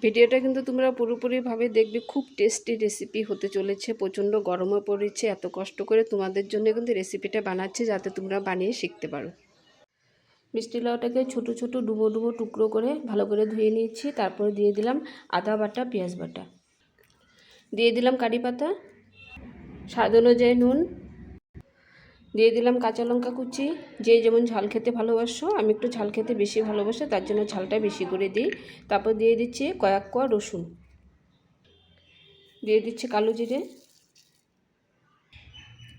ভিডিওটা কিন্তু তোমরা পুরোপুরিভাবে দেখবে, খুব টেস্টি রেসিপি হতে চলেছে। প্রচণ্ড গরমও পড়েছে, এত কষ্ট করে তোমাদের জন্য কিন্তু রেসিপিটা বানাচ্ছি যাতে তোমরা বানিয়ে শিখতে পারো। মিষ্টি লাউটাকে ছোটো ছোটো ডুবো ডুবো টুকরো করে ভালো করে ধুয়ে নিয়েছি। তারপরে দিয়ে দিলাম আদা বাটা, পেঁয়াজ বাটা, দিয়ে দিলাম কারি পাতা, স্বাদ অনুযায়ী নুন, দিয়ে দিলাম কাঁচা লঙ্কা কুচি। যে যেমন ঝাল খেতে ভালোবাসো, আমি একটু ঝাল খেতে বেশি ভালোবাসি, তার জন্য ঝালটা বেশি করে দিই। তারপর দিয়ে দিচ্ছি কয়েক কোয়া রসুন, দিয়ে দিচ্ছি কালো জিরে,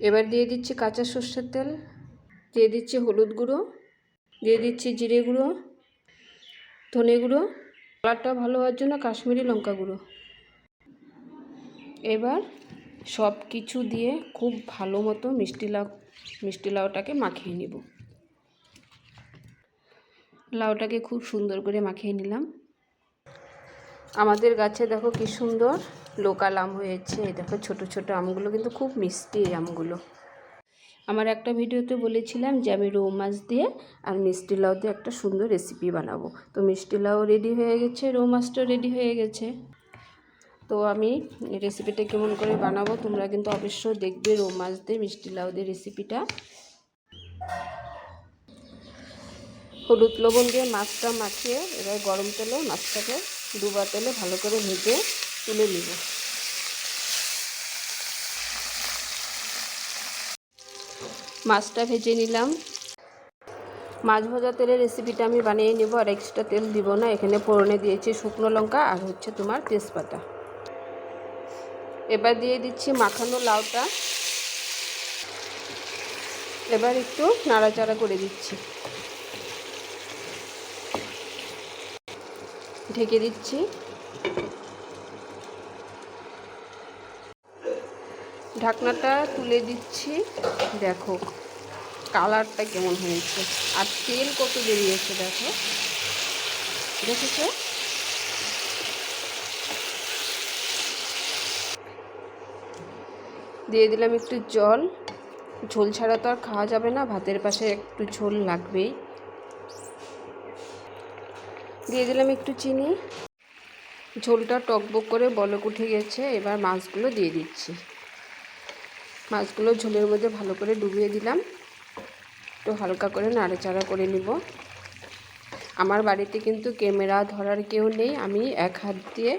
এবার দিয়ে দিচ্ছি কাঁচা সর্ষের তেল, দিয়ে দিচ্ছি হলুদ গুঁড়ো, দিয়ে দিচ্ছি জিরে গুঁড়ো, ধনে গুঁড়ো, কালারটা ভালো হওয়ার জন্য কাশ্মীরি লঙ্কা গুঁড়ো। এবার সব কিছু দিয়ে খুব ভালো মতো মিষ্টি লাউটাকে মাখিয়ে নিব। লাউটাকে খুব সুন্দর করে মাখিয়ে নিলাম। আমাদের গাছে দেখো কি সুন্দর লোকাল আম হয়েছে। এই দেখো ছোট ছোট আমগুলো কিন্তু খুব মিষ্টি। এই আমগুলো আমার একটা ভিডিওতে বলেছিলাম যে আমি রৌ মাছ দিয়ে আর মিষ্টি লাউ দিয়ে একটা সুন্দর রেসিপি বানাবো। তো মিষ্টি লাউ রেডি হয়ে গেছে, রৌ মাছটা রেডি হয়ে গেছে। তো আমি রেসিপিটা কেমন করে বানাবো তোমরা কিন্তু অবশ্যই দেখবে, রৌ মাছ দিয়ে মিষ্টি লাউ দিয়ে রেসিপিটা। হলুদ লবণ দিয়ে মাছটা মাখিয়ে এবার গরম তেলে মাছটাকে ডুবা তেলে ভালো করে ভেজে তুলে নিব। মাছটা ভেজে নিলাম। মাছ ভাজা তেলের রেসিপিটা আমি বানিয়ে নেব, আর এক্সট্রা তেল দিব না। এখানে ফোড়নে দিয়েছি শুকনো লঙ্কা আর হচ্ছে তোমার তেজপাতা। এবার দিয়ে দিচ্ছি মাখানো লাউটা, এবার একটু নাড়াচাড়া করে দিচ্ছি, ঢেকে দিচ্ছি। ঢাকনাটা তুলে দিচ্ছি। দেখো কালারটা কেমন হয়েছে আর তেল কত বেরিয়েছে, দেখো দেখেছো। দিয়ে দিলাম একটু জল, ঝোল ছাড়া তো আর খাওয়া যাবে না, ভাতের পাশে একটু ঝোল লাগবেই। দিয়ে দিলাম একটু চিনি। ঝোলটা টকবক করে বলক উঠে গেছে। এবার মাছগুলো দিয়ে দিচ্ছি। মাছগুলো ঝোলের মধ্যে ভালো করে ডুবিয়ে দিলাম। একটু হালকা করে নাড়াচাড়া করে নিব। আমার বাড়িতে কিন্তু ক্যামেরা ধরার কেউ নেই, আমি এক হাত দিয়ে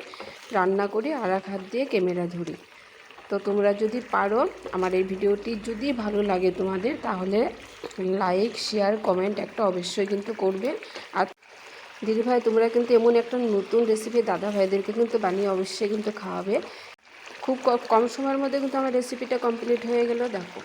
রান্না করি আর এক হাত দিয়ে ক্যামেরা ধরি। তো তোমরা যদি পারো, আমার এই ভিডিওটি যদি ভালো লাগে তোমাদের, তাহলে লাইক শেয়ার কমেন্ট একটা অবশ্যই কিন্তু করবে। আর দিদিভাই তোমরা কিন্তু এমন একটা নতুন রেসিপি দাদা ভাইদেরকে কিন্তু বানিয়ে অবশ্যই কিন্তু খাওয়াবে। খুব কম সময়ের মধ্যে কিন্তু আমার রেসিপিটা কমপ্লিট হয়ে গেল। দেখো